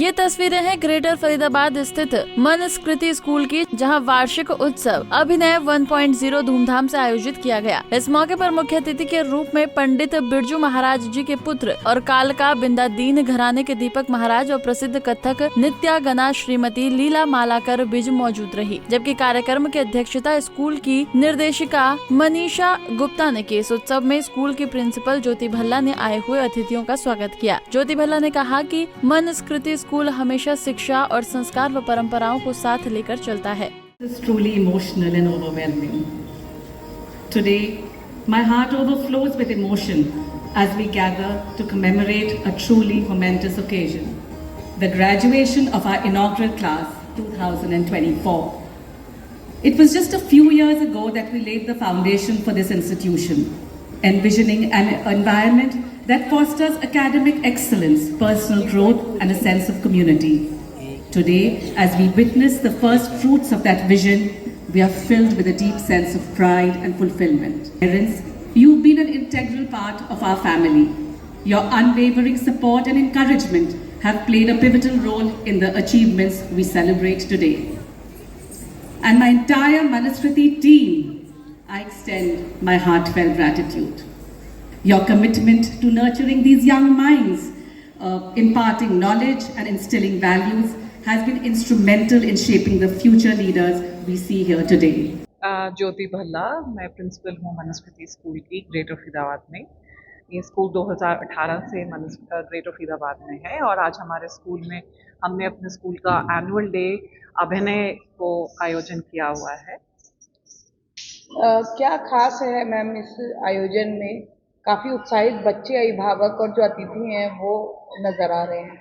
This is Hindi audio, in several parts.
ये तस्वीरें हैं ग्रेटर फरीदाबाद स्थित मनुस्मृति स्कूल की, जहां वार्षिक उत्सव अभिनय 1.0 धूमधाम से आयोजित किया गया। इस मौके पर मुख्य अतिथि के रूप में पंडित बिरजू महाराज जी के पुत्र और कालका बिंदादीन घराने के दीपक महाराज और प्रसिद्ध कथक नित्यागना श्रीमती लीला मालाकर बिज मौजूद रही। जबकि कार्यक्रम की अध्यक्षता स्कूल की निर्देशिका मनीषा गुप्ता ने की। इस उत्सव में स्कूल की प्रिंसिपल ज्योति भल्ला ने आए हुए अतिथियों का स्वागत किया। ज्योति भल्ला ने कहा कि मनुस्मृति स्कूल हमेशा शिक्षा और संस्कार व परंपराओं को साथ लेकर चलता है। It's truly emotional and overwhelming. Today, my heart overflows with emotion as we gather to commemorate a truly momentous occasion, the graduation of our inaugural class 2024. It was just a few years ago that we laid the foundation for this institution, envisioning an environment that fosters academic excellence, personal growth, and a sense of community. Today, as we witness the first fruits of that vision, we are filled with a deep sense of pride and fulfillment. Parents, you've been an integral part of our family. Your unwavering support and encouragement have played a pivotal role in the achievements we celebrate today. And my entire Manusmriti team, I extend my heartfelt gratitude. Your commitment to nurturing these young minds, imparting knowledge and instilling values has been instrumental in shaping the future leaders we see here today. ज्योति भल्ला, मैं प्रिंसिपल हूँ मनुस्मृति स्कूल की ग्रेटर फरीदाबाद में। ये स्कूल 2018 से ग्रेटर फरीदाबाद में है और आज हमारे स्कूल में हमने अपने स्कूल का एनुअल डे अभिनय को आयोजन किया हुआ है। क्या खास है मैम इस आयोजन में? काफ़ी उत्साहित बच्चे, अभिभावक और जो अतिथि हैं वो नज़र आ रहे हैं।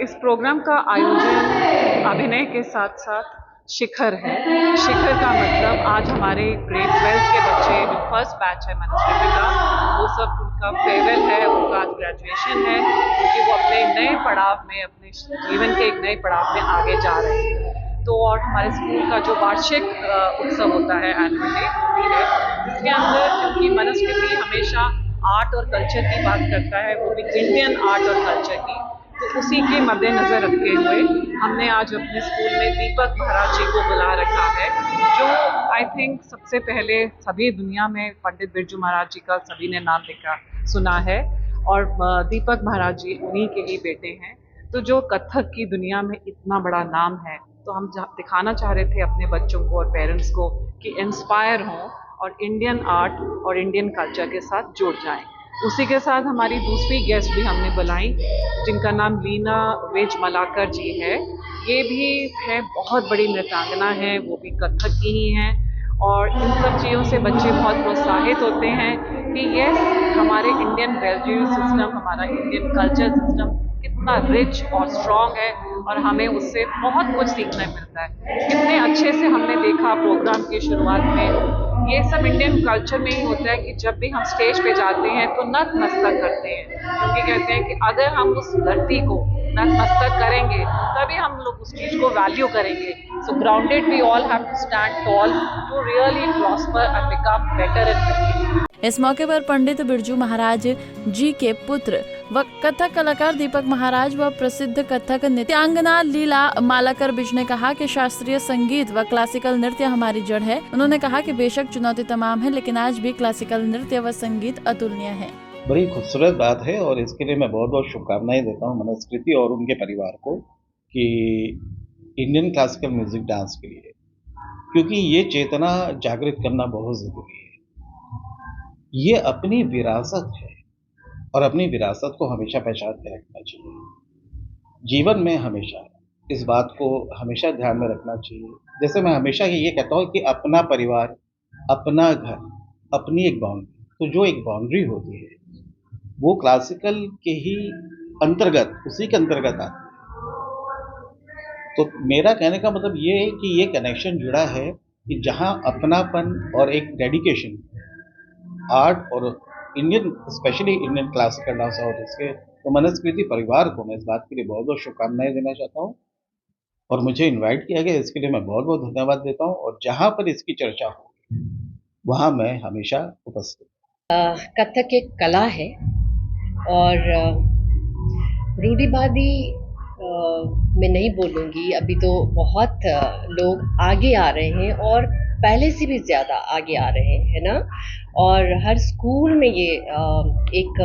इस प्रोग्राम का आयोजन अभिनय के साथ साथ शिखर है। शिखर का मतलब आज हमारे ग्रेड 12 के बच्चे जो फर्स्ट बैच है मनुस्मृति का, वो सब उनका फेयरवेल है, उनका आज ग्रेजुएशन है, क्योंकि वो अपने नए पड़ाव में, अपने जीवन के एक नए पड़ाव में आगे जा रहे हैं। तो और हमारे स्कूल का जो वार्षिक उत्सव होता है एनुअल डे वो भी है, जिसके अंदर क्योंकि मनुस्मृति हमेशा आर्ट और कल्चर की बात करता है, वो भी इंडियन आर्ट और कल्चर की, तो उसी के मद्देनज़र रखते हुए हमने आज अपने स्कूल में दीपक महाराज जी को बुला रखा है, जो आई थिंक सबसे पहले सभी दुनिया में पंडित बिरजू महाराज जी का सभी ने नाम लिखा सुना है और दीपक महाराज जी उन्हीं के ही बेटे हैं। तो जो कथक की दुनिया में इतना बड़ा नाम है, तो हम दिखाना चाह रहे थे अपने बच्चों को और पेरेंट्स को कि इंस्पायर हों और इंडियन आर्ट और इंडियन कल्चर के साथ जुड़ जाएं। उसी के साथ हमारी दूसरी गेस्ट भी हमने बुलाई, जिनका नाम लीना वेज मलाकर जी है। ये भी है बहुत बड़ी नृत्यांगना है, वो भी कथक की ही हैं और इन सब चीज़ों से बच्चे बहुत प्रोत्साहित होते हैं कि यस, हमारे इंडियन वैल्यू सिस्टम, हमारा इंडियन कल्चर सिस्टम कितना रिच और स्ट्रॉन्ग है और हमें उससे बहुत कुछ सीखने मिलता है। कितने अच्छे से हमने देखा प्रोग्राम की शुरुआत में, ये सब इंडियन कल्चर में ही होता है कि जब भी हम स्टेज पे जाते हैं तो नतमस्तक करते हैं, क्योंकि कहते हैं कि अगर हम उस धरती को नतमस्तक करेंगे तभी हम लोग उस चीज़ को वैल्यू करेंगे। So grounded we all have to stand tall to really prosper and become better in. इस मौके पर पंडित बिरजू महाराज जी के पुत्र व कथक कलाकार दीपक महाराज व प्रसिद्ध कथक नित्यांगना लीला मालाकर बिज ने कहा कि शास्त्रीय संगीत व क्लासिकल नृत्य हमारी जड़ है। उन्होंने कहा कि बेशक चुनौती तमाम है, लेकिन आज भी क्लासिकल नृत्य व संगीत अतुलनीय है। बड़ी खूबसूरत बात है और इसके लिए मैं बहुत बहुत शुभकामनाएं देता हूँ मनुस्मृति और उनके परिवार को कि इंडियन क्लासिकल म्यूजिक डांस के लिए, क्योंकि ये चेतना जागृत करना बहुत ज़रूरी है। ये अपनी विरासत है और अपनी विरासत को हमेशा पहचान के रखना चाहिए। जीवन में हमेशा इस बात को हमेशा ध्यान में रखना चाहिए। जैसे मैं हमेशा ये कहता हूँ कि अपना परिवार, अपना घर, अपनी एक बाउंड्री, तो जो एक बाउंड्री होती है वो क्लासिकल के ही अंतर्गत, उसी के अंतर्गत आती है। तो मेरा कहने का मतलब ये है कि ये कनेक्शन जुड़ा है कि जहाँ अपनापन और एक डेडिकेशन आर्ट और Indian, specially Indian classical dance और इसके, तो मनुस्मृति परिवार को मैं इस बात के लिए बहुत बहुत शुभकामनाएं देना चाहता हूँ और मुझे इनवाइट किया गया, इसके लिए मैं बहुत बहुत धन्यवाद देता हूँ। और जहाँ पर इसकी चर्चा हो वहाँ मैं हमेशा उपस्थित। कथक एक कला है और रूढ़िवादी मैं नहीं बोलूँगी, अभी तो बहुत लोग आगे आ रहे हैं और पहले से भी ज़्यादा आगे आ रहे हैं, है ना। और हर स्कूल में ये एक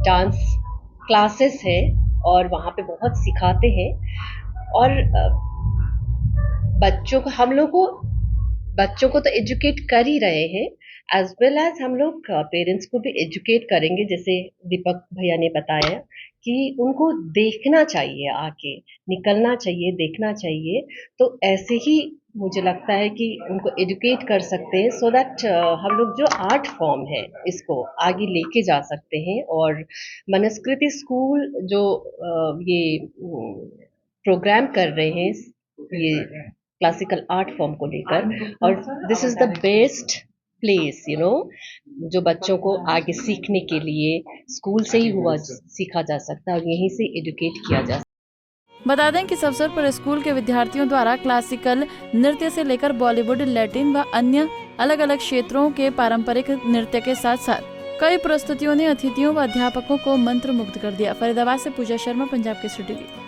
डांस क्लासेस है और वहाँ पे बहुत सिखाते हैं और बच्चों को तो एजुकेट कर ही रहे हैं, एज वेल एज हम लोग पेरेंट्स को भी एजुकेट करेंगे, जैसे दीपक भैया ने बताया कि उनको देखना चाहिए, आके निकलना चाहिए, देखना चाहिए। तो ऐसे ही मुझे लगता है कि उनको एजुकेट कर सकते हैं, सो दैट हम लोग जो आर्ट फॉर्म है इसको आगे लेके जा सकते हैं। और मनुस्मृति स्कूल जो ये प्रोग्राम कर रहे हैं ये क्लासिकल आर्ट फॉर्म को लेकर, और this is the best place, you know, जो बच्चों को आगे सीखने के लिए स्कूल से ही सीखा जा सकता है और यहीं से एजुकेट किया जा सकता है। बता दें कि इस अवसर पर स्कूल के विद्यार्थियों द्वारा क्लासिकल नृत्य से लेकर बॉलीवुड, लैटिन व अन्य अलग अलग क्षेत्रों के पारंपरिक नृत्य के साथ साथ कई प्रस्तुतियों ने अतिथियों व अध्यापकों को मंत्रमुग्ध कर दिया। फरीदाबाद से पूजा शर्मा, पंजाब केसरी टीवी।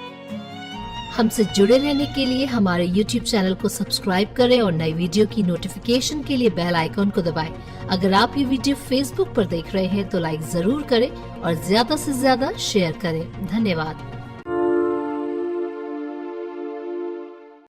हमसे जुड़े रहने के लिए हमारे YouTube चैनल को सब्सक्राइब करें और नई वीडियो की नोटिफिकेशन के लिए बेल आइकॉन को दबाएं। अगर आप ये वीडियो Facebook पर देख रहे हैं तो लाइक जरूर करें और ज्यादा से ज्यादा शेयर करें। धन्यवाद।